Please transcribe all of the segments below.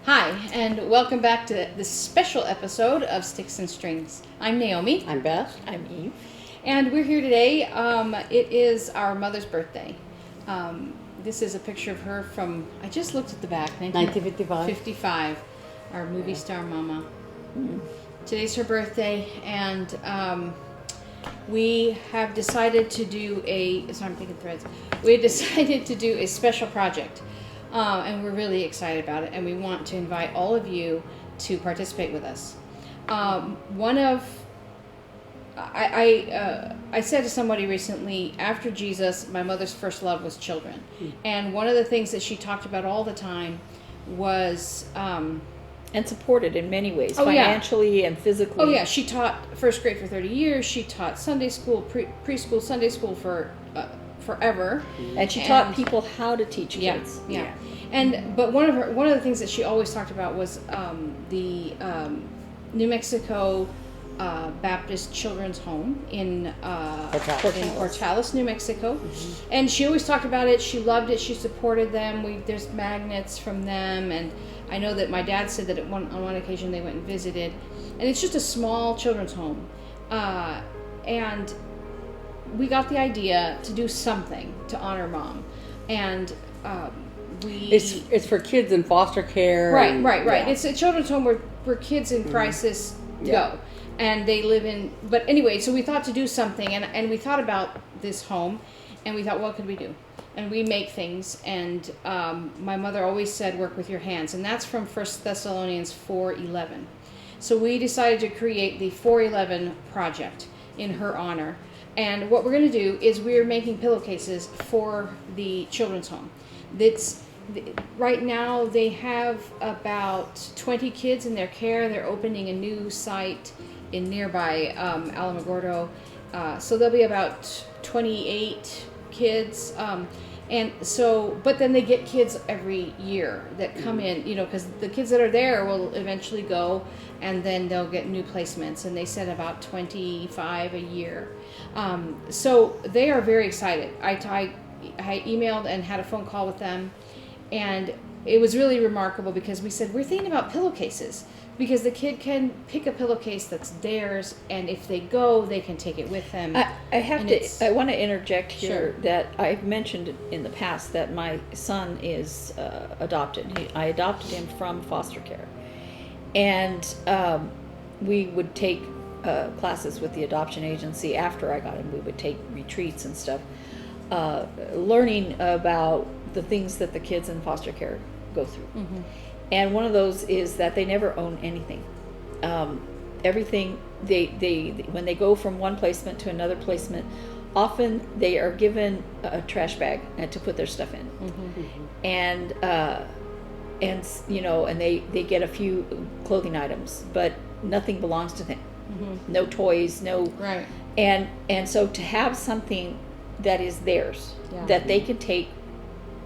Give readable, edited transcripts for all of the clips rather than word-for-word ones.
Hi, and welcome back to this special episode of Sticks and Strings. I'm Naomi. I'm Beth. I'm Eve. And we're here today. It is our mother's birthday. This is a picture of her from, I just looked at the back, 1955, our movie star mama. Mm. Today's her birthday, and we have decided to do I'm thinking threads. We decided to do a special project. And we're really excited about it, and we want to invite all of you to participate with us. I said to somebody recently, after Jesus, my mother's first love was children. And one of the things that she talked about all the time was... and supported in many ways, financially and physically. Oh, yeah. She taught first grade for 30 years. She taught Sunday school, preschool Sunday school for... forever, and she taught people how to teach kids. Yeah. But one of the things that she always talked about was the New Mexico Baptist Children's Home in Portales, New Mexico, and she always talked about it. She loved it. She supported them. There's magnets from them, and I know that my dad said that on one occasion they went and visited, and it's just a small children's home, and we got the idea to do something to honor Mom, and it's for kids in foster care. Right. Yeah. It's a children's home where kids in crisis go, and they live in. But anyway, so we thought to do something, and we thought about this home, and we thought, what could we do? And we make things, and my mother always said, work with your hands, and that's from 1 Thessalonians 4:11. So we decided to create the 4:11 project in her honor. And what we're going to do is we're making pillowcases for the children's home. Right now they have about 20 kids in their care. They're opening a new site in nearby Alamogordo. So there'll be about 28 kids. But then they get kids every year that come in, because the kids that are there will eventually go, and then they'll get new placements. And they said about 25 a year. So they are very excited. I emailed and had a phone call with them, and it was really remarkable because we said, we're thinking about pillowcases, because the kid can pick a pillowcase that's theirs, and if they go, they can take it with them. I want to interject here that I've mentioned in the past that my son is adopted. I adopted him from foster care, and we would take classes with the adoption agency. After I got him, we would take retreats and stuff, learning about the things that the kids in foster care go through. Mm-hmm. And one of those is that they never own anything. Everything they when they go from one placement to another placement, often they are given a trash bag to put their stuff in. Mm-hmm. And they get a few clothing items, but nothing belongs to them. Mm-hmm. No toys, no. Right. And so to have something that is theirs, that they can take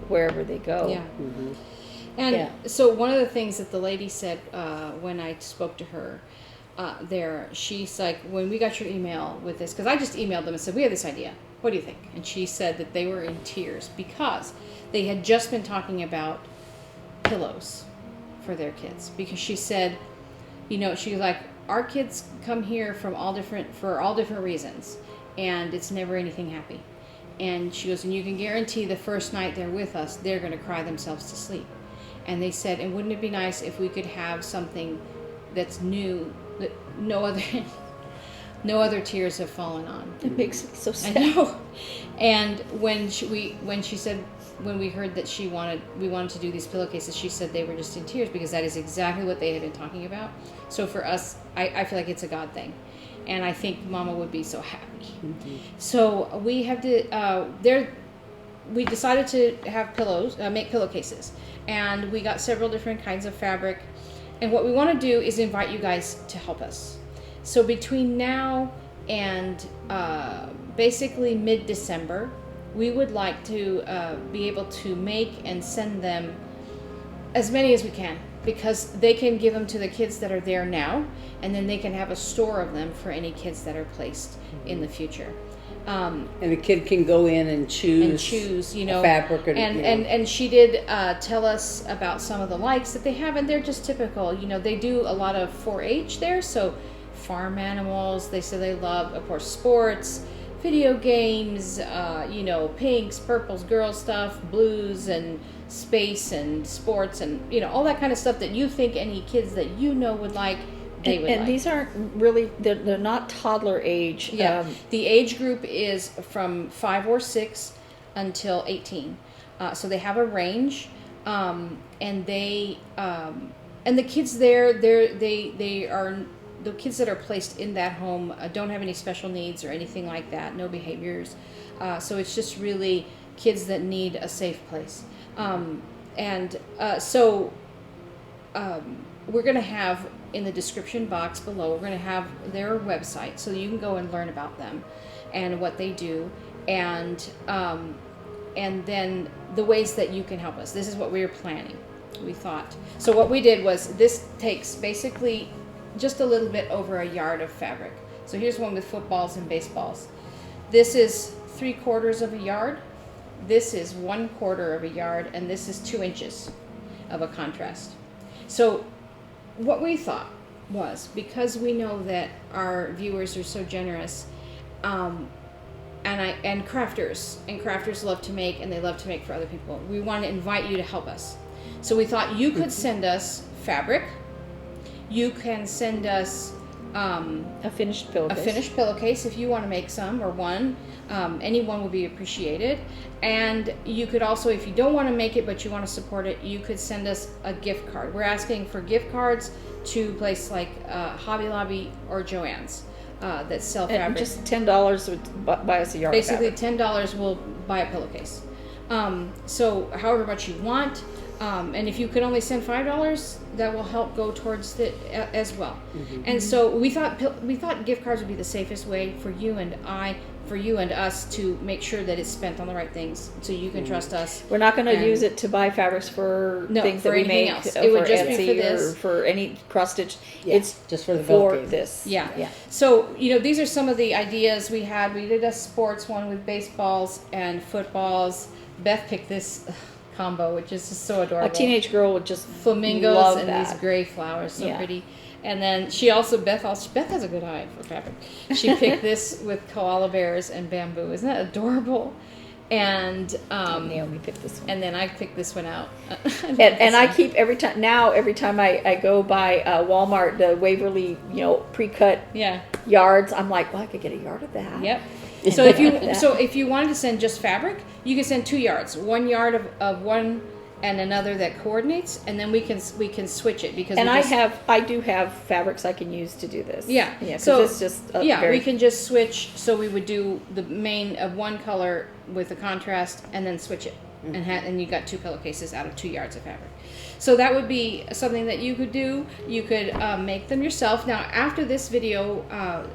wherever they go. Yeah. Mm-hmm. And so one of the things that the lady said when I spoke to her she's like, when we got your email with this, because I just emailed them and said, we have this idea. What do you think? And she said that they were in tears because they had just been talking about pillows for their kids. Because she said, she was like, our kids come here for all different reasons, and it's never anything happy. And she goes, and you can guarantee the first night they're with us, they're going to cry themselves to sleep. And they said, and wouldn't it be nice if we could have something that's new, that no other tears have fallen on. It makes me so sad. I know. And when we heard that we wanted to do these pillowcases, she said they were just in tears, because that is exactly what they had been talking about. So for us, I feel like it's a God thing. And I think Mama would be so happy. Mm-hmm. So we have to, we decided to have make pillowcases. And we got several different kinds of fabric. And what we want to do is invite you guys to help us. So between now and basically mid-December, we would like to be able to make and send them as many as we can because they can give them to the kids that are there now, and then they can have a store of them for any kids that are placed in the future. And the kid can go in and choose, you know, fabric and she did tell us about some of the likes that they have, and they're just typical. You know, they do a lot of 4-H there, so farm animals. They say they love, of course, sports, video games, you know, pinks, purples, girl stuff, blues, and space and sports, and you know, all that kind of stuff that you think any kids that you know would like. And these aren't really, they're not toddler age. Yeah, the age group is from 5 or 6 until 18. So they have a range, and they and the kids there, they are the kids that are placed in that home don't have any special needs or anything like that, no behaviors. So it's just really kids that need a safe place. So we're going to have in the description box below, we're going to have their website so you can go and learn about them and what they do, and then the ways that you can help us. This is what we were planning, we thought. So what we did was, this takes basically just a little bit over a yard of fabric. So here's one with footballs and baseballs. This is 3/4 of a yard. This is 1/4 of a yard, and this is 2 inches of a contrast. So what we thought was, because we know that our viewers are so generous, and crafters love to make, and they love to make for other people, we want to invite you to help us. So we thought you could send us fabric. You can send us a finished pillowcase if you want to make some, or one. Any one would be appreciated. And you could also, if you don't want to make it but you want to support it, you could send us a gift card. We're asking for gift cards to places like Hobby Lobby or Joann's that sell fabric. And just $10 would buy us a yard. Basically, of fabric. $10 will buy a pillowcase. So however much you want. And if you could only send $5, that will help go towards it as well. Mm-hmm. And so we thought gift cards would be the safest way for you and us to make sure that it's spent on the right things, so you can trust us. We're not going to use it to buy fabrics for things that we make. Else. It would just Etsy be for this, or for any cross stitch. Yeah, it's just for the this. Yeah. So these are some of the ideas we had. We did a sports one with baseballs and footballs. Beth picked this combo, which is just so adorable. A teenage girl would just flamingos love and that. These gray flowers, so pretty. And then she also, Beth has a good eye for fabric. She picked this with koala bears and bamboo. Isn't that adorable? And Naomi picked this one. And then I picked this one out. I keep every time I go by Walmart, the Waverly, pre-cut yards. I'm like, well, I could get a yard of that. Yep. So if you wanted to send just fabric, you can send 2 yards. 1 yard of one and another that coordinates, and then we can switch it because. And I do have fabrics I can use to do this. Yeah. Yeah. So it's just we can just switch. So we would do the main of one color with a contrast, and then switch it, and you got 2 pillowcases out of 2 yards of fabric. So that would be something that you could do. You could make them yourself. Now, after this video,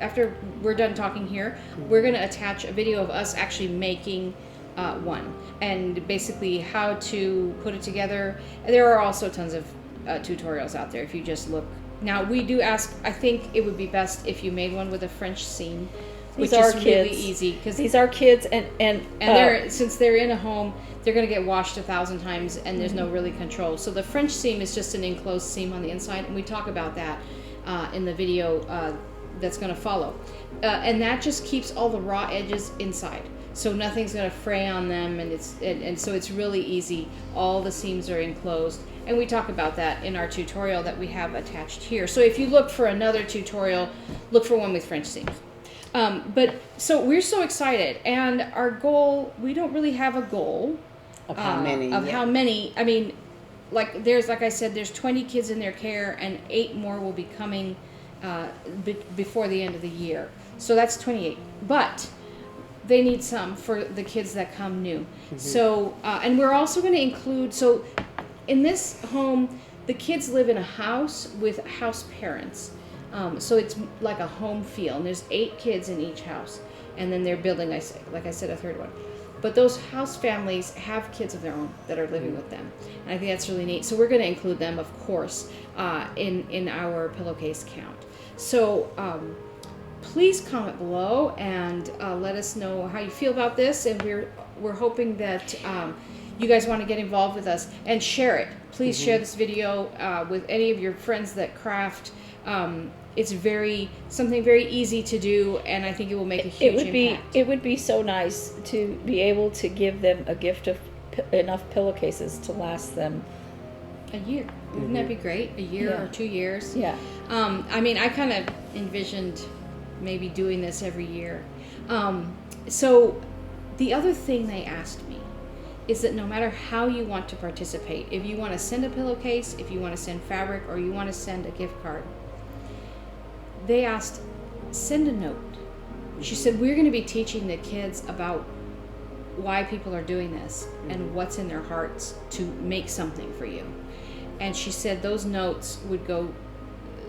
after we're done talking here, we're going to attach a video of us actually making one, and basically how to put it together. There are also tons of tutorials out there if you just look. Now, we do ask, I think it would be best if you made one with a French seam, which is really easy, because these are kids, and since they're in a home, they're going to get washed 1,000 times, and there's no really control. So the French seam is just an enclosed seam on the inside, and we talk about that in the video that's going to follow. And that just keeps all the raw edges inside, so nothing's going to fray on them, and so it's really easy. All the seams are enclosed, and we talk about that in our tutorial that we have attached here. So if you look for another tutorial, look for one with French seams. But so we're so excited, and our goal, we don't really have a goal of how many. How many. I mean, like I said, there's 20 kids in their care, and 8 more will be coming before the end of the year. So that's 28. But they need some for the kids that come new. Mm-hmm. So, and we're also going to include, so in this home, the kids live in a house with house parents. So it's like a home feel, and there's 8 kids in each house, and then they're building, like I said, a third one. but those house families have kids of their own that are living with them, and I think that's really neat. So we're going to include them, of course, in our pillowcase count. So please comment below and let us know how you feel about this, and we're hoping that you guys want to get involved with us and share it. Please share this video with any of your friends that craft. It's something very easy to do, and I think it will make a huge impact. It would be so nice to be able to give them a gift of enough pillowcases to last them a year. Wouldn't that be great? A year or 2 years? Yeah. I mean, I kind of envisioned maybe doing this every year. So the other thing they asked me is that no matter how you want to participate, if you want to send a pillowcase, if you want to send fabric, or you want to send a gift card, they asked, send a note. She said, we're going to be teaching the kids about why people are doing this and what's in their hearts to make something for you. And she said those notes would go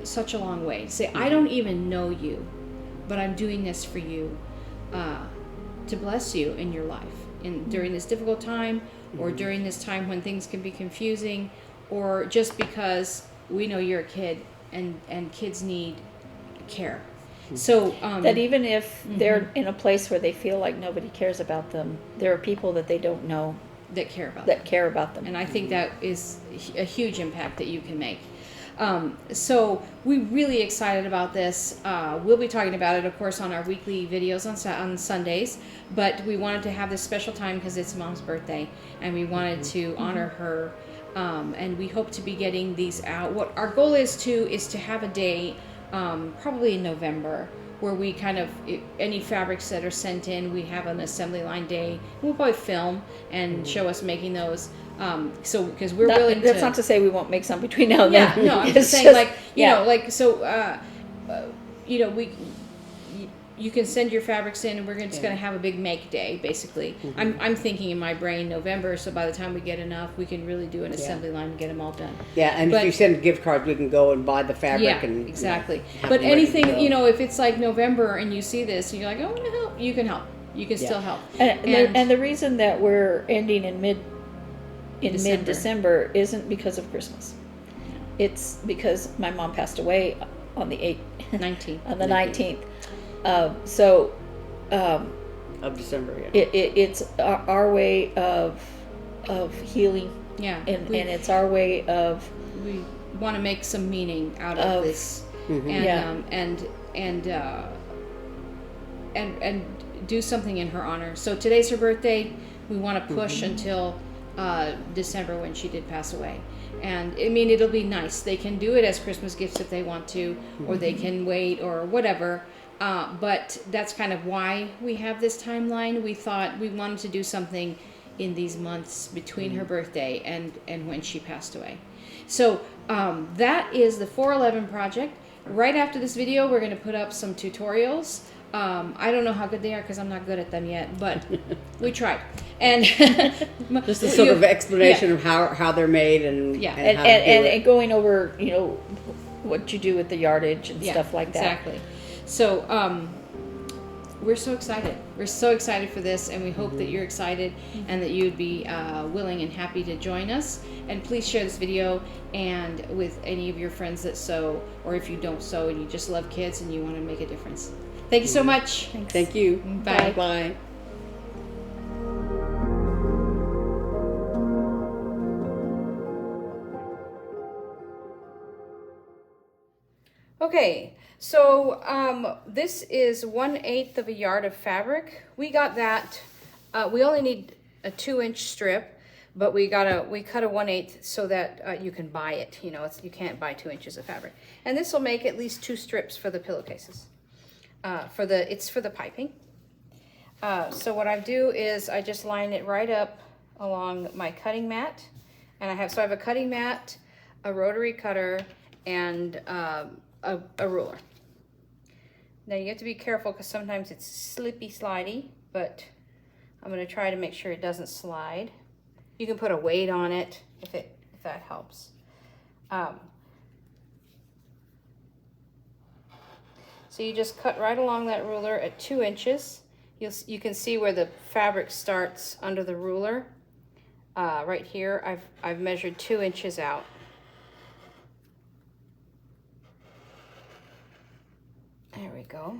such a long way. Say, I don't even know you, but I'm doing this for you to bless you in your life during this difficult time, or during this time when things can be confusing, or just because we know you're a kid and kids need care. So that even if they're in a place where they feel like nobody cares about them, there are people that they don't know that care about them. And I think that is a huge impact that you can make. So we're really excited about this. We'll be talking about it, of course, on our weekly videos on Sundays, but we wanted to have this special time because it's Mom's birthday, and we wanted to honor her, and we hope to be getting these out. What our goal is to have a day, probably in November, where we kind of, any fabrics that are sent in, we have an assembly line day. We'll probably film and show us making those. So because we're willing to. That's not to say we won't make some between now and then. Yeah, no, I'm just saying, you know, you can send your fabrics in, and we're just going to have a big make day, basically. I'm thinking in my brain November, so by the time we get enough, we can really do an assembly line and get them all done. Yeah, and if you send gift cards, we can go and buy the fabric. Yeah, exactly. But anything, you know, if it's like November and you see this and you're like, oh, I want to help, you can help. You can still help. And the reason that we're ending in mid-December isn't because of Christmas. It's because my mom passed away on the 19th. On the 19th. Of December, it's our way of healing. Yeah, and it's our way of, we want to make some meaning out of this, and do something in her honor. So today's her birthday. We want to push until December, when she did pass away. And I mean, it'll be nice. They can do it as Christmas gifts if they want to, or they can wait, or whatever. But that's kind of why we have this timeline. We thought we wanted to do something in these months between her birthday and when she passed away. So that is the 411 project. Right after this video, we're going to put up some tutorials. I don't know how good they are because I'm not good at them yet, but we tried. And just a sort of explanation of how they're made and going over, you know, what you do with the yardage and stuff like that. Exactly. So we're so excited. We're so excited for this, and we hope that you're excited and that you'd be willing and happy to join us. And please share this video and with any of your friends that sew, or if you don't sew and you just love kids and you want to make a difference. Thank you so much. Thanks. Thank you. Bye. Bye. Okay, so this is 1/8 of a yard of fabric. We got that. We only need a 2-inch strip, but we cut a 1/8 so that you can buy it. You know, you can't buy 2 inches of fabric, and this will make at least 2 strips for the pillowcases. It's for the piping. So what I do is I just line it right up along my cutting mat, and I have a cutting mat, a rotary cutter, and a ruler. Now you have to be careful because sometimes it's slippy slidey, but I'm going to try to make sure it doesn't slide. You can put a weight on it if that helps. So you just cut right along that ruler at 2 inches, you can see where the fabric starts under the ruler. Right here, I've measured 2 inches out. There we go.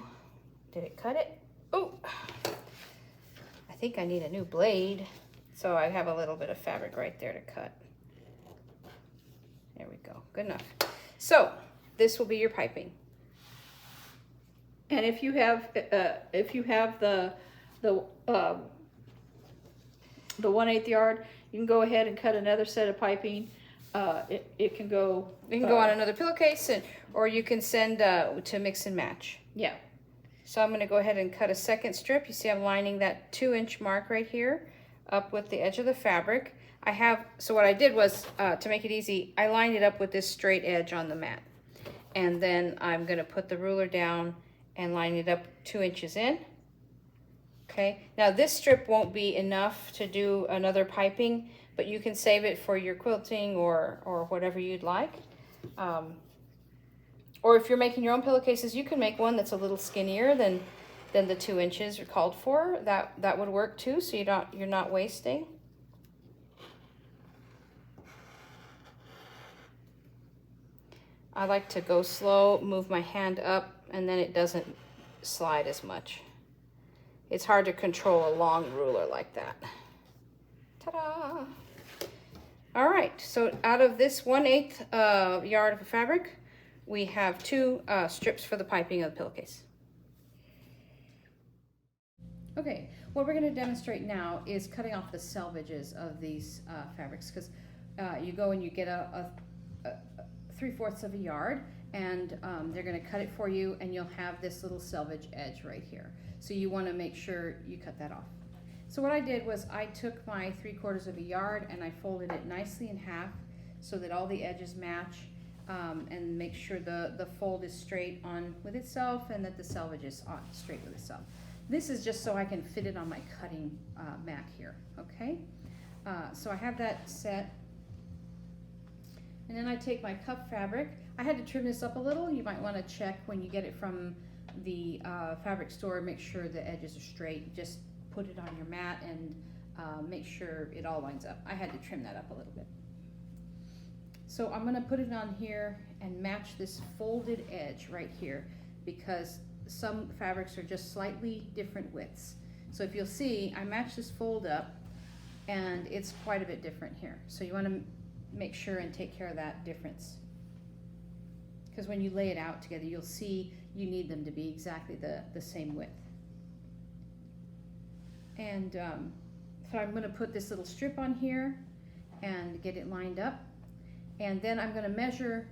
Did it cut it? Oh, I think I need a new blade. So I have a little bit of fabric right there to cut. There we go, good enough. So this will be your piping. And if you have the 1/8 yard, you can go ahead and cut another set of piping. It can go. You can go on another pillowcase, or you can send to mix and match. Yeah. So I'm going to go ahead and cut a second strip. You see I'm lining that 2-inch mark right here up with the edge of the fabric. So what I did was, to make it easy, I lined it up with this straight edge on the mat. And then I'm going to put the ruler down and line it up 2 inches in. Okay, now this strip won't be enough to do another piping, but you can save it for your quilting or whatever you'd like. Or if you're making your own pillowcases, you can make one that's a little skinnier than the 2 inches are called for. That would work too, so you're not wasting. I like to go slow, move my hand up, and then it doesn't slide as much. It's hard to control a long ruler like that. Ta-da! All right, so out of this 1/8 yard of fabric, we have 2 strips for the piping of the pillowcase. Okay, what we're going to demonstrate now is cutting off the selvages of these fabrics, because you go and you get a 3/4 of a yard, and they're going to cut it for you, and you'll have this little selvage edge right here. So you want to make sure you cut that off. So what I did was I took my 3/4 of a yard and I folded it nicely in half so that all the edges match, and make sure the fold is straight on with itself and that the selvage is straight with itself. This is just so I can fit it on my cutting mat here, okay? So I have that set. And then I take my cuff fabric. I had to trim this up a little. You might want to check when you get it from the fabric store, make sure the edges are straight. Just put it on your mat and make sure it all lines up. I had to trim that up a little bit. So I'm going to put it on here and match this folded edge right here, because some fabrics are just slightly different widths. So if you'll see, I match this fold up and it's quite a bit different here. So you want to make sure and take care of that difference, because when you lay it out together, you'll see you need them to be exactly the same width. And so I'm going to put this little strip on here and get it lined up, and then I'm going to measure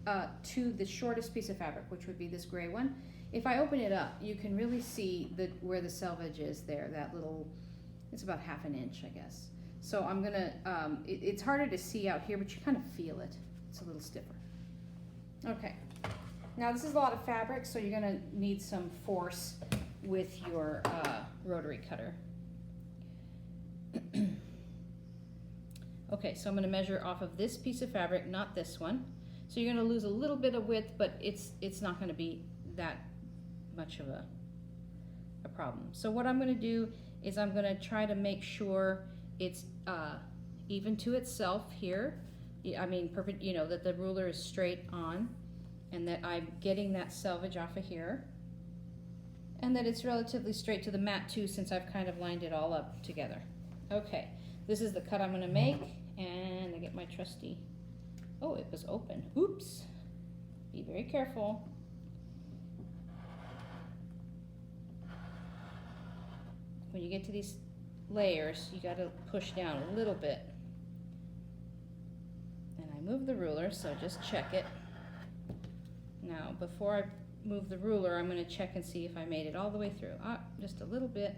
to the shortest piece of fabric, which would be this gray one. If I open it up, you can really see where the selvage is there, that little, it's about 1/2 inch, I guess. So I'm gonna, it's harder to see out here, but you kind of feel it. It's a little stiffer. Okay, now this is a lot of fabric, so you're gonna need some force with your rotary cutter. Okay, so I'm gonna measure off of this piece of fabric, not this one. So you're gonna lose a little bit of width, but it's not gonna be that much of a problem. So what I'm gonna do is I'm gonna try to make sure it's even to itself here. I mean, perfect, you know, that the ruler is straight on, and that I'm getting that selvage off of here, and that it's relatively straight to the mat too, since I've kind of lined it all up together. Okay, this is the cut I'm gonna make, and I get my trusty, oh, it was open, oops, be very careful. When you get to these layers, you got to push down a little bit. And I move the ruler, so just check it. Now, before I move the ruler, I'm going to check and see if I made it all the way through. Just a little bit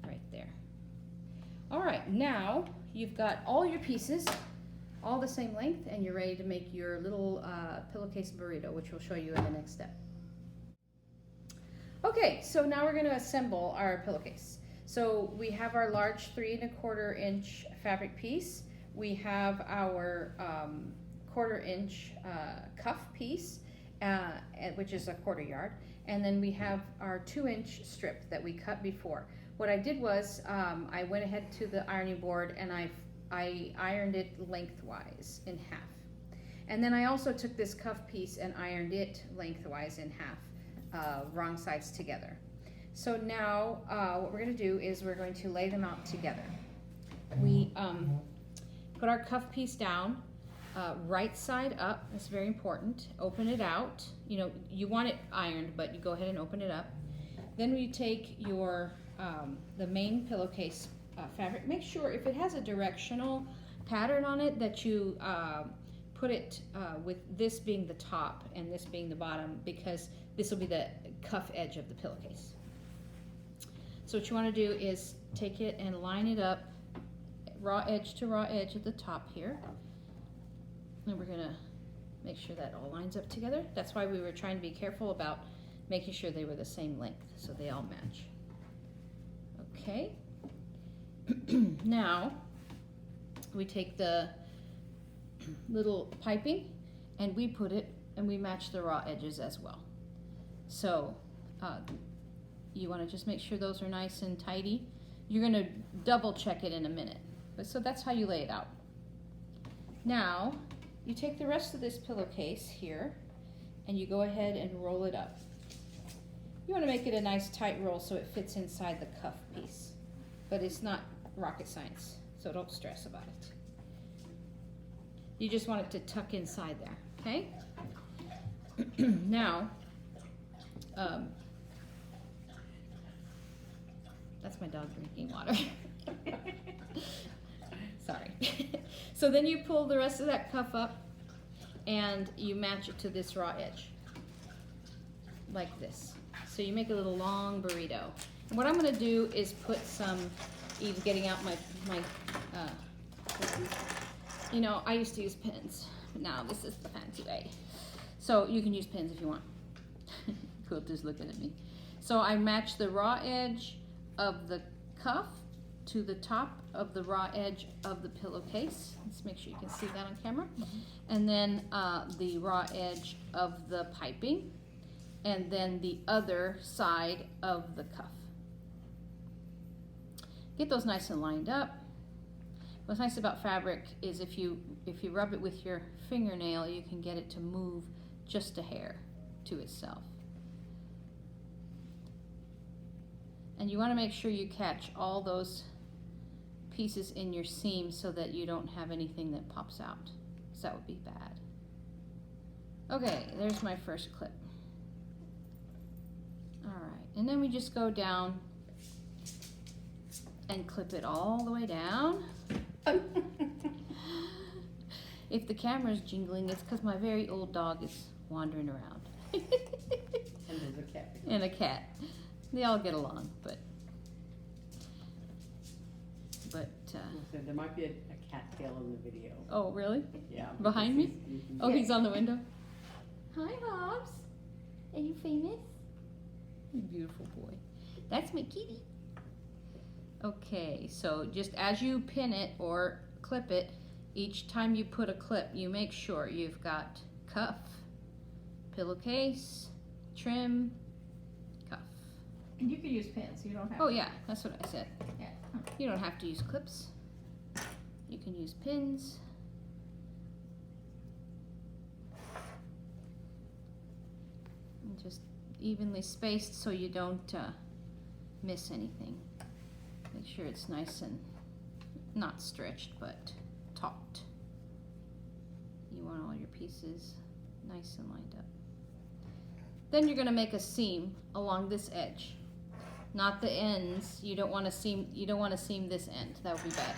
right there. All right, now you've got all your pieces, all the same length, and you're ready to make your little pillowcase burrito, which we'll show you in the next step. Okay, so now we're going to assemble our pillowcase. So we have our large 3 1/4 inch fabric piece. We have our 1/4 inch cuff piece, which is a 1/4 yard. And then we have our 2-inch strip that we cut before. What I did was I went ahead to the ironing board and I ironed it lengthwise in half. And then I also took this cuff piece and ironed it lengthwise in half, wrong sides together. So now what we're going to do is we're going to lay them out together. We put our cuff piece down, right side up. That's very important. Open it out. You know, you want it ironed, but you go ahead and open it up. Then you take your the main pillowcase fabric. Make sure if it has a directional pattern on it that you put it with this being the top and this being the bottom, because this will be the cuff edge of the pillowcase. So what you want to do is take it and line it up raw edge to raw edge at the top here. And we're gonna make sure that all lines up together. That's why we were trying to be careful about making sure they were the same length so they all match. Okay. Now we take the little piping and we put it and we match the raw edges as well. So you want to just make sure those are nice and tidy. You're going to double check it in a minute. But so that's how you lay it out. Now you take the rest of this pillowcase here and you go ahead and roll it up. You want to make it a nice tight roll so it fits inside the cuff piece. But it's not rocket science, so don't stress about it. You just want it to tuck inside there, okay? Now, that's my dog drinking water. Sorry. So then you pull the rest of that cuff up and you match it to this raw edge, like this. So you make a little long burrito. And what I'm gonna do is put some, Eve's getting out my you know, I used to use pins, but now this is the fancy way. So you can use pins if you want. Quilter's looking at me. So I match the raw edge of the cuff to the top of the raw edge of the pillowcase. Let's make sure you can see that on camera. And then the raw edge of the piping, and then the other side of the cuff. Get those nice and lined up. What's nice about fabric is if you rub it with your fingernail, you can get it to move just a hair to itself. And you want to make sure you catch all those pieces in your seam so that you don't have anything that pops out, because that would be bad. Okay, there's my first clip. All right, and then we just go down and clip it all the way down. If the camera's jingling, it's because my very old dog is wandering around. And there's a cat. And a cat. They all get along, but So there might be a cat tail in the video. oh, really? Yeah. Behind me? Mhm. Oh, he's on the window. Hi, Hobbs. Are you famous? You beautiful boy. That's my kitty. Okay, so just as you pin it or clip it, each time you put a clip, you make sure you've got cuff, pillowcase, trim, cuff. And you can use pins. You don't have Oh yeah, that's what I said. Yeah. You don't have to use clips. You can use pins. And just evenly spaced so you don't miss anything. Make sure it's nice and not stretched, but taut. You want all your pieces nice and lined up. Then you're going to make a seam along this edge, not the ends. You don't want to seam. You don't want to seam this end. That would be bad.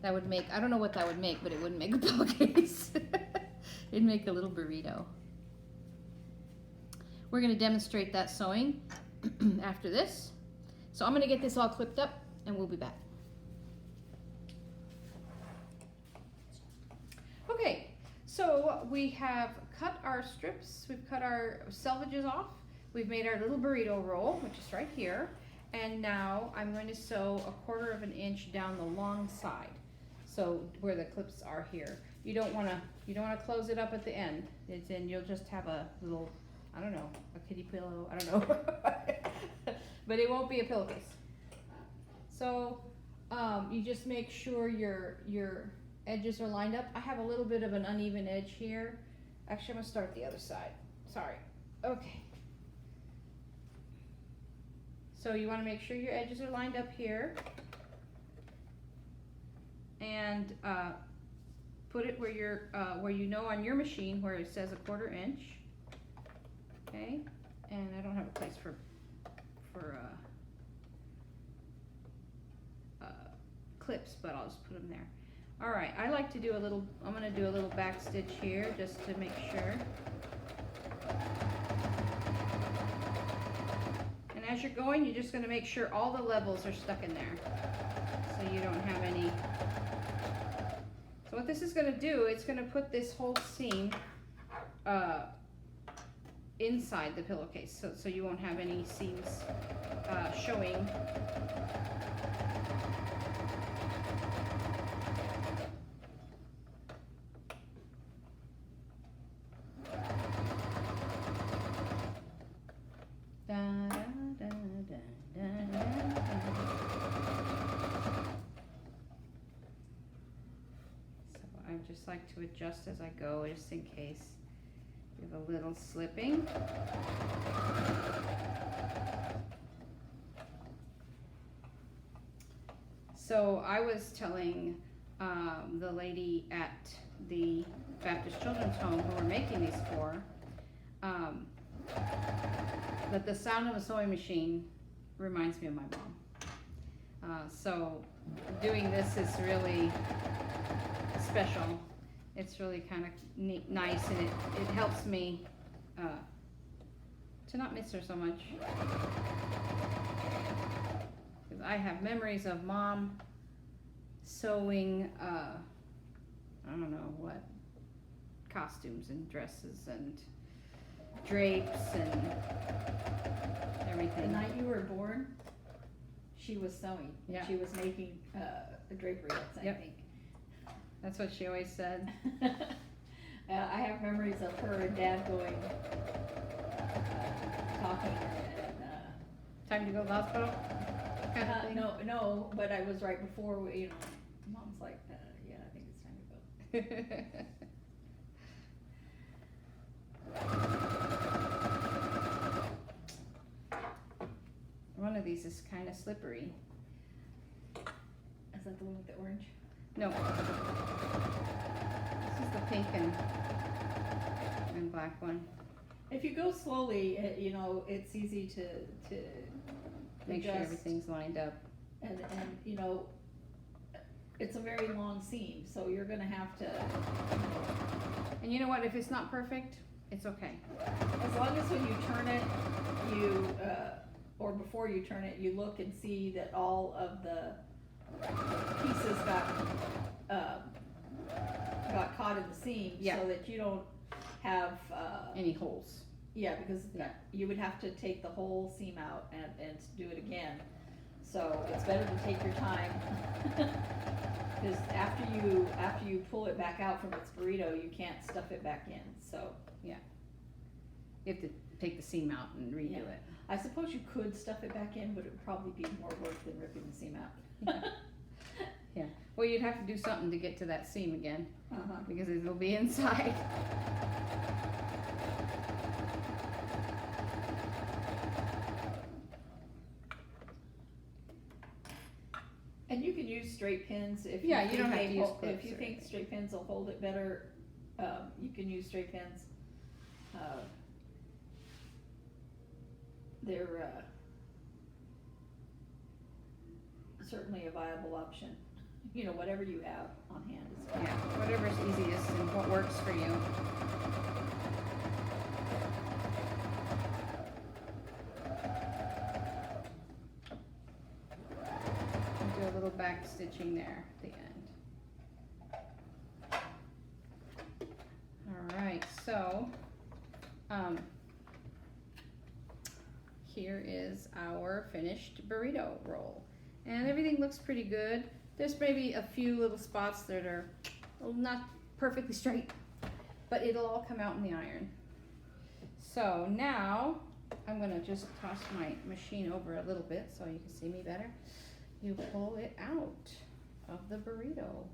That would make, I don't know what that would make, but it wouldn't make a pillowcase. It'd make a little burrito. We're going to demonstrate that sewing after this. So I'm going to get this all clipped up and we'll be back. Okay, so we have cut our strips, we've cut our selvages off, we've made our little burrito roll, which is right here, and now I'm going to sew 1/4 of an inch down the long side, so where the clips are here. You don't want to close it up at the end, then you'll just have a little I don't know, a kitty pillow, I don't know. But it won't be a pillowcase. So you just make sure your edges are lined up. I have a little bit of an uneven edge here. Actually, I'm gonna start the other side. Sorry. Okay. So you want to make sure your edges are lined up here. And put it where you're where you know on your machine where it says 1/4 inch. Okay, and I don't have a place for clips, but I'll just put them there. All right, I like to do a little. I'm going to do a little back stitch here just to make sure. And as you're going, you're just going to make sure all the levels are stuck in there, so you don't have any. So what this is going to do, it's going to put this whole seam inside the pillowcase, so you won't have any seams showing. Da, da, da, da, da, da. So I just like to adjust as I go, just in case you have a little slipping. So I was telling the lady at the Baptist Children's Home who we're making these for, that the sound of a sewing machine reminds me of my mom. So doing this is really special. It's really kind of neat, nice, and it helps me to not miss her so much. Because I have memories of Mom sewing, I don't know what, costumes and dresses and drapes and everything. The night you were born, she was sewing. Yeah. She was making a drapery, I Yep. think. That's what she always said. I have memories of her and Dad going, talking, and Time to go to the hospital? Kind of thing. no, but I was right before, Mom's like, yeah, I think it's time to go. One of these is kind of slippery. Is that the one with the orange? No. This is the pink and black one. If you go slowly, it's easy to Make sure adjust. everything's lined up. And it's a very long seam, so you're gonna have to, And you know what? If it's not perfect, it's okay. as long as when you turn it, or before you turn it, you look and see that all of the pieces got caught in the seam, Yeah. so that you don't have, Any holes. yeah, because Yeah. you would have to take the whole seam out and do it again. So it's better to take your time. Because after you pull it back out from its burrito, you can't stuff it back in, so. Yeah. You have to take the seam out and redo Yeah. it. I suppose you could stuff it back in, but it would probably be more work than ripping the seam out. Yeah. Yeah. Well, you'd have to do something to get to that seam again Uh-huh. because it'll be inside. And you can use straight pins if Yeah, you don't have to use if clips you or think anything. straight pins will hold it better. You can use straight pins. They're certainly a viable option. Whatever you have on hand is fine. Yeah. Whatever's easiest and what works for you. Do a little back stitching there at the end. All right, so here is our finished burrito roll, and everything looks pretty good. There's maybe a few little spots that are not perfectly straight, but it'll all come out in the iron. So now I'm gonna just toss my machine over a little bit so you can see me better. You pull it out of the burrito.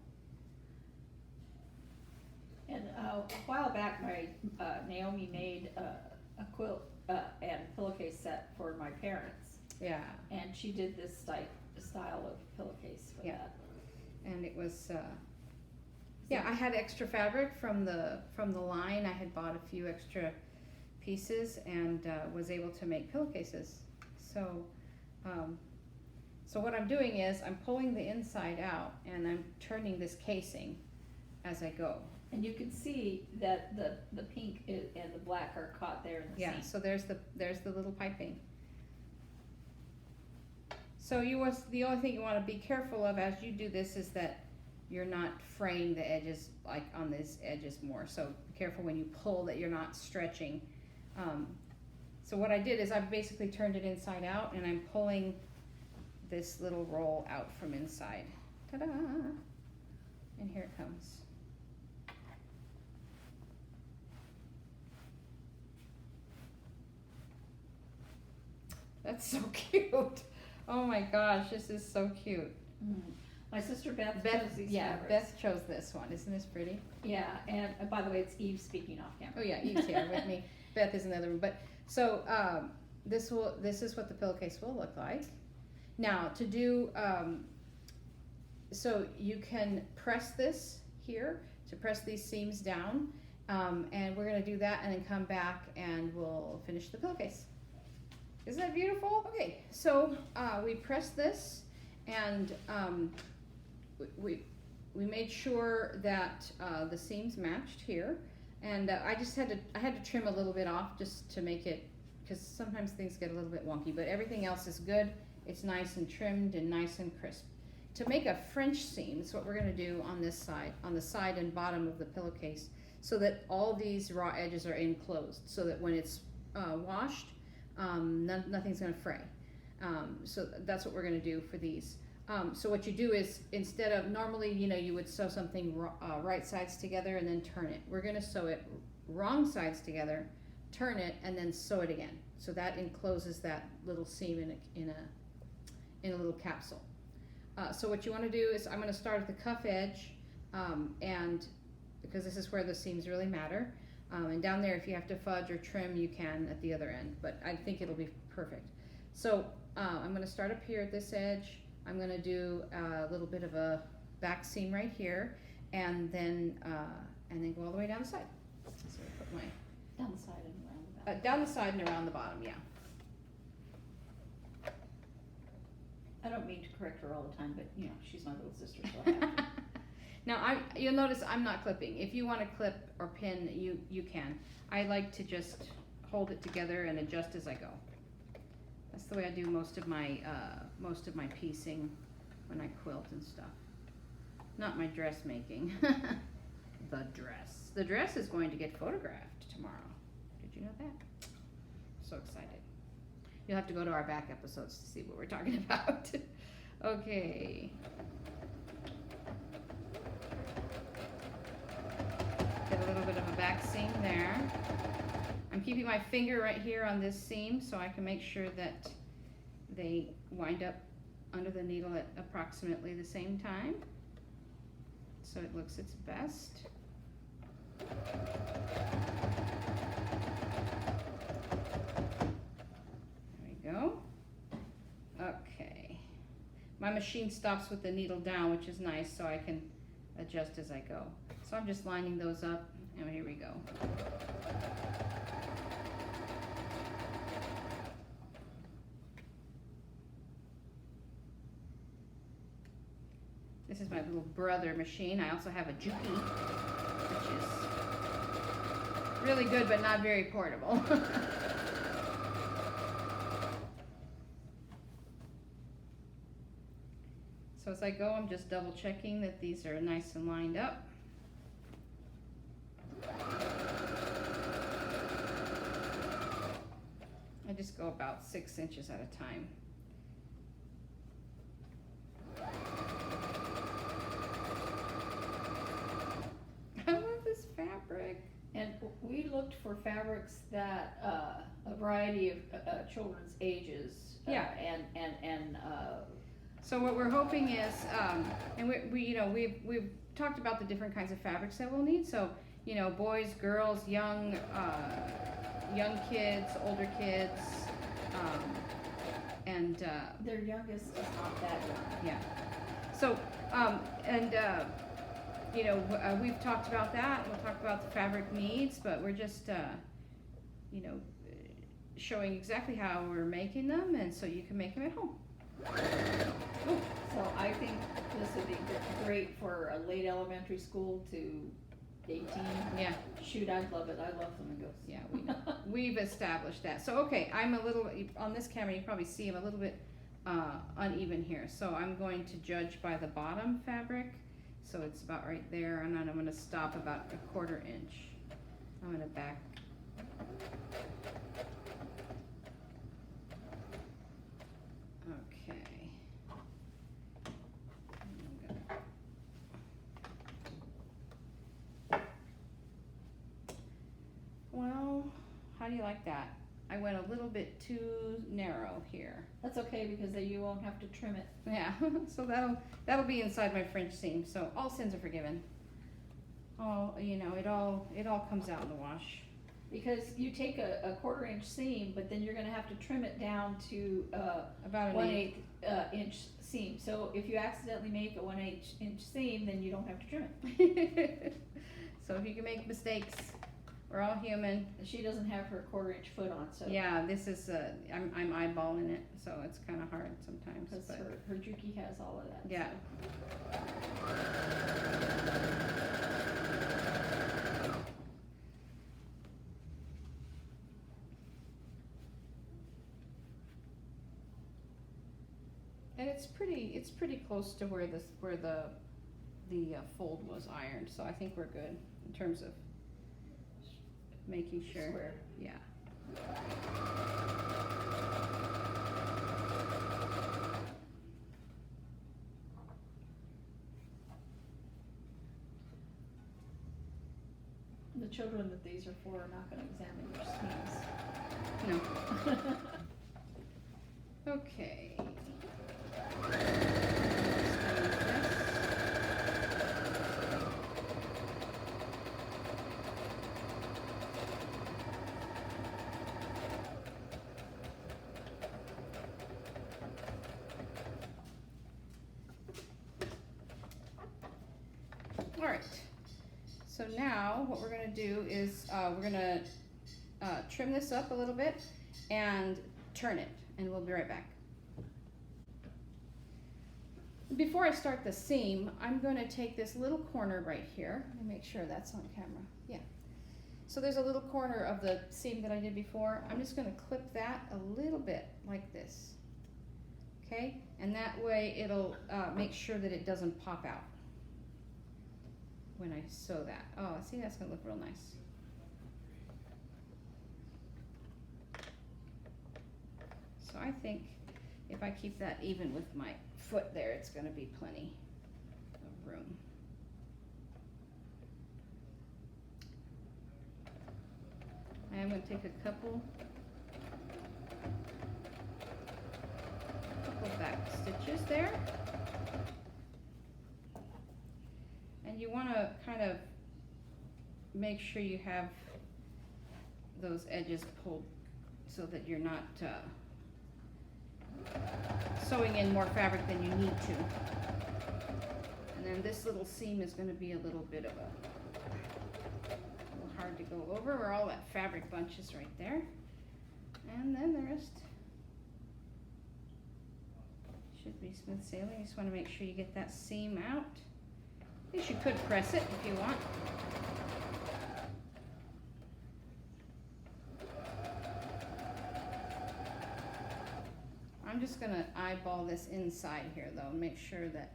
And a while back, my Naomi made a quilt and pillowcase set for my parents, Yeah, and she did this style of pillowcase for Yeah. that. and it was, yeah, I had extra fabric from the line. I had bought a few extra pieces and was able to make pillowcases. So, so what I'm doing is I'm pulling the inside out and I'm turning this casing as I go. And you can see that the pink and the black are caught there in the Yeah, seam. so there's the little piping. So the only thing you want to be careful of as you do this is that you're not fraying the edges, like on these edges more. So be careful when you pull that you're not stretching. So what I did is I basically turned it inside out and I'm pulling this little roll out from inside. Ta-da! And here it comes. That's so cute. Oh my gosh, this is so cute. Mm. My sister Beth chose these fabrics. Beth chose this one. Isn't this pretty? Yeah, and by the way, it's Eve speaking off camera. Oh yeah, Eve's here with me. Beth is in the other room. But so this is what the pillowcase will look like. Now to do so you can press this here to press these seams down, and we're gonna do that and then come back and we'll finish the pillowcase. Isn't that beautiful? Okay, so we pressed this and we made sure that the seams matched here, and I had to trim a little bit off just to make it, because sometimes things get a little bit wonky, but everything else is good. It's nice and trimmed and nice and crisp. To make a French seam is what we're going to do on this side, on the side and bottom of the pillowcase, so that all these raw edges are enclosed, so that when it's washed, nothing's going to fray. So that's what we're going to do for these. So what you do is, instead of normally, you would sew something right sides together and then turn it. We're going to sew it wrong sides together, turn it, and then sew it again. So that encloses that little seam in a little capsule. So what you want to do is, I'm going to start at the cuff edge, and because this is where the seams really matter. And down there, if you have to fudge or trim, you can at the other end, but I think it'll be perfect. So I'm going to start up here at this edge. I'm going to do a little bit of a back seam right here, and then go all the way down the side. So I put my Down the side and around the back. down the side and around the bottom, yeah. I don't mean to correct her all the time, but she's my little sister, so I have to. Now you'll notice I'm not clipping. If you want to clip or pin, you can. I like to just hold it together and adjust as I go. That's the way I do most of my piecing when I quilt and stuff. Not my dressmaking. The dress. The dress is going to get photographed tomorrow. Did you know that? So excited. You'll have to go to our back episodes to see what we're talking about. Okay. Get a little bit of a back seam there. I'm keeping my finger right here on this seam so I can make sure that they wind up under the needle at approximately the same time, so it looks its best. There we go. Okay. My machine stops with the needle down, which is nice, so I can adjust as I go. So I'm just lining those up, and here we go. This is my little brother machine. I also have a Juki, which is really good but not very portable. So as I go, I'm just double checking that these are nice and lined up. I just go about 6 inches at a time. I love this fabric. And we looked for fabrics that a variety of children's ages. Yeah. And So what we're hoping is, and we you know we've talked about the different kinds of fabrics that we'll need. So you know, boys, girls, young kids, older kids, and their youngest is not that young. yeah. So you know, we've talked about that. We'll talk about the fabric needs, but we're just you know, showing exactly how we're making them, and so you can make them at home. So I think this would be great for a late elementary school to 18. Yeah. Shoot, I'd love it. I love flamingos. Yeah, we know. We've established that. So, okay, I'm a little, on this camera you probably see I'm a little bit uneven here. So I'm going to judge by the bottom fabric. So it's about right there, and then I'm going to stop about 1/4 inch. I'm going to back. Okay. Well, how do you like that? I went a little bit too narrow here. That's okay, because then you won't have to trim it. Yeah, so that'll be inside my French seam. So all sins are forgiven. Oh, you know, it all comes out in the wash. Because you take a 1/4 inch seam, but then you're going to have to trim it down to About an 1/8 inch seam. So if you accidentally make a 1/8 inch seam, then you don't have to trim it. So if you can make mistakes, we're all human. She doesn't have her 1/4 inch foot on, so Yeah, this is I'm eyeballing it, so it's kind of hard sometimes. because But her Juki has all of that. yeah. And it's pretty close to where the fold was ironed, so I think we're good in terms of making sure. Square. Yeah. The children that these are for are not going to examine your seams. No. Okay. All right. So now what we're going to do is we're going to trim this up a little bit and turn it, and we'll be right back. Before I start the seam, I'm going to take this little corner right here. Let me make sure that's on camera. Yeah. So there's a little corner of the seam that I did before. I'm just going to clip that a little bit like this. Okay? And that way it'll make sure that it doesn't pop out when I sew that. Oh, see, that's going to look real nice. So I think if I keep that even with my foot there, it's going to be plenty of room. I am going to take a couple back stitches there. And you want to kind of make sure you have those edges pulled so that you're not sewing in more fabric than you need to. And then this little seam is going to be a little bit of a little hard to go over where all that fabric bunch is right there. And then the rest should be smooth sailing. You just want to make sure you get that seam out. I guess you could press it if you want. I'm just going to eyeball this inside here though and make sure that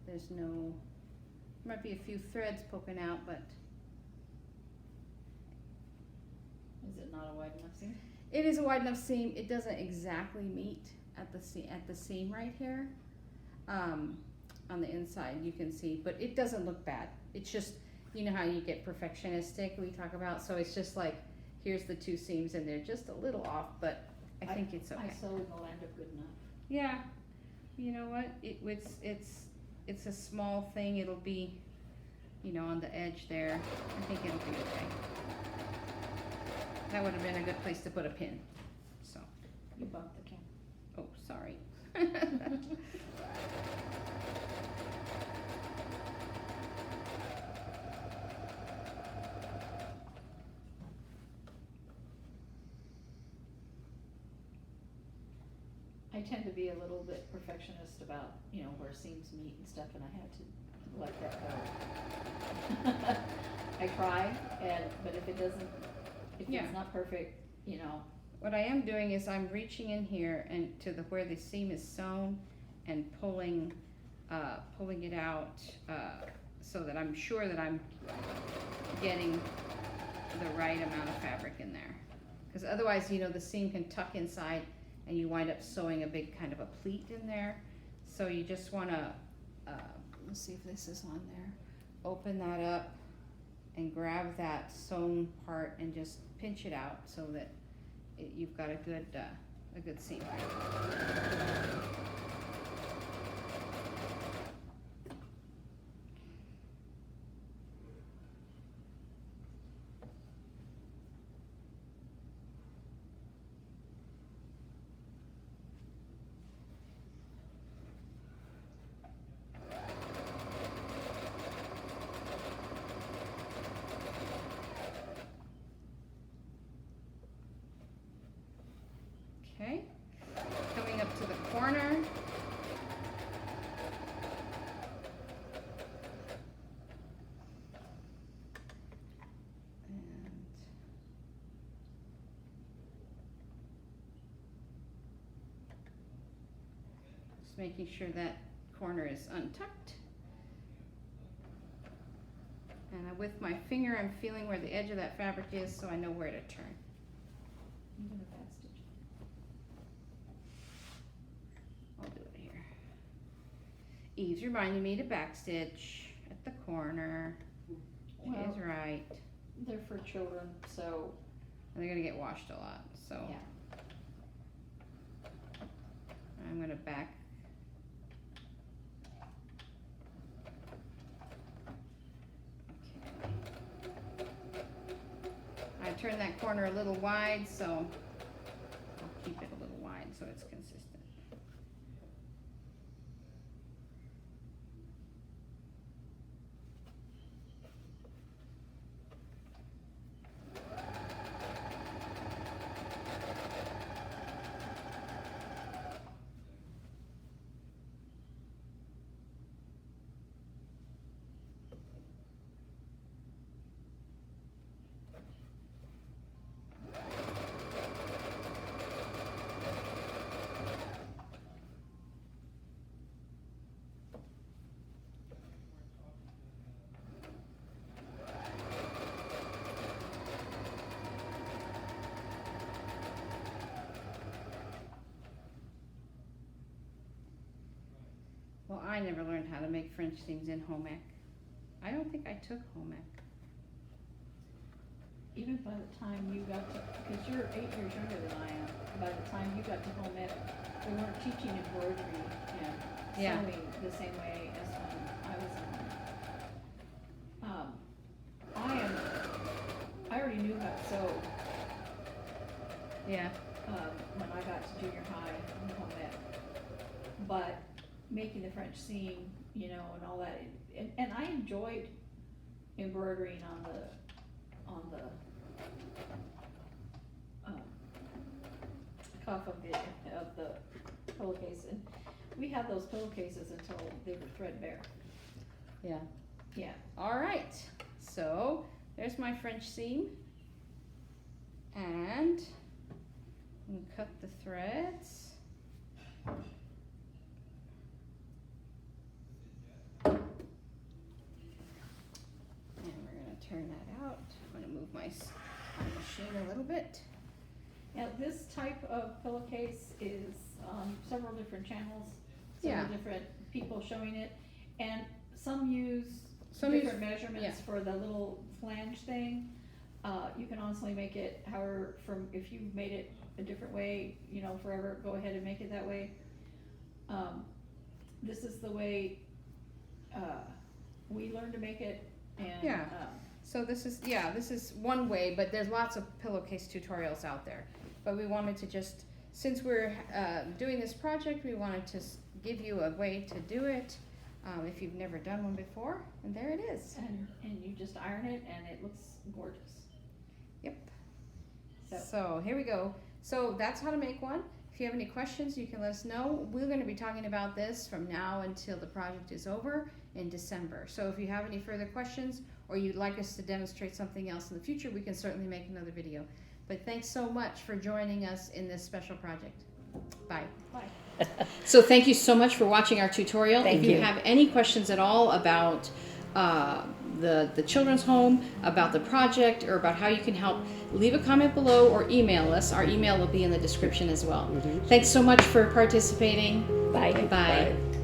there's no, might be a few threads poking out, but Is it not a wide enough seam? it is a wide enough seam. It doesn't exactly meet at the seam right here. On the inside you can see, but it doesn't look bad. It's just you know how you get perfectionistic we talk about, so it's just like, here's the 2 seams and they're just a little off, but I think it's okay. I sew in the land of good enough. Yeah, you know what, it's a small thing, it'll be, you know, on the edge there. I think it'll be okay. That would have been a good place to put a pin, so. You bumped the camera. Oh, sorry. I tend to be a little bit perfectionist about, you know, where seams meet and stuff, and I had to let that go. I try, but if it doesn't, if Yeah. it's not perfect, you know. What I am doing is I'm reaching in here and to where the seam is sewn and pulling it out so that I'm sure that I'm getting the right amount of fabric in there. Because otherwise, you know, the seam can tuck inside and you wind up sewing a big kind of a pleat in there. So you just want to, let's see if this is on there, open that up and grab that sewn part and just pinch it out so that you've got a good seam. Okay, coming up to the corner. And just making sure that corner is untucked. And with my finger, I'm feeling where the edge of that fabric is so I know where to turn. I'm gonna back stitch. I'll do it here. Eve's reminding me to backstitch at the corner. She Well, is right. They're for children, so. And they're gonna get washed a lot, so. Yeah. I'm gonna back. Okay. I turned that corner a little wide, so I'll keep it a little wide so it's consistent. Well, I never learned how to make French seams in home ec. I don't think I took home ec. Even by the time you got to, because you're 8 years younger than I am, by the time you got to home ec, they weren't teaching embroidery and sewing the same way as when I was in home. I already knew how to sew. Yeah. When I got to junior high in home ec. But making the French seam, you know, and all that, and I enjoyed embroidering on the cuff of the pillowcase, and we had those pillowcases until they were threadbare. Yeah. Yeah. All right. So there's my French seam. And I'm gonna cut the threads. And we're gonna turn that out. I'm gonna move my machine a little bit. Now, this type of pillowcase is several different channels, several Yeah. different people showing it, and some use different measurements for the little flange thing. You can honestly make it however, if you made it a different way, you know, forever, go ahead and make it that way. This is the way we learned to make it, and so this is one way, but there's lots of pillowcase tutorials out there. But we wanted to just, since we're doing this project, we wanted to give you a way to do it if you've never done one before, and there it is. And you just iron it, and it looks gorgeous. Yep. So here we go. So that's how to make one. If you have any questions, you can let us know. We're going to be talking about this from now until the project is over in December. So if you have any further questions or you'd like us to demonstrate something else in the future, we can certainly make another video. But thanks so much for joining us in this special project. Bye. Bye. So thank you so much for watching our tutorial. Thank if you you. have any questions at all about the children's home, about the project, or about how you can help, leave a comment below or email us. Our email will be in the description as well. Thanks so much for participating. Bye. Bye.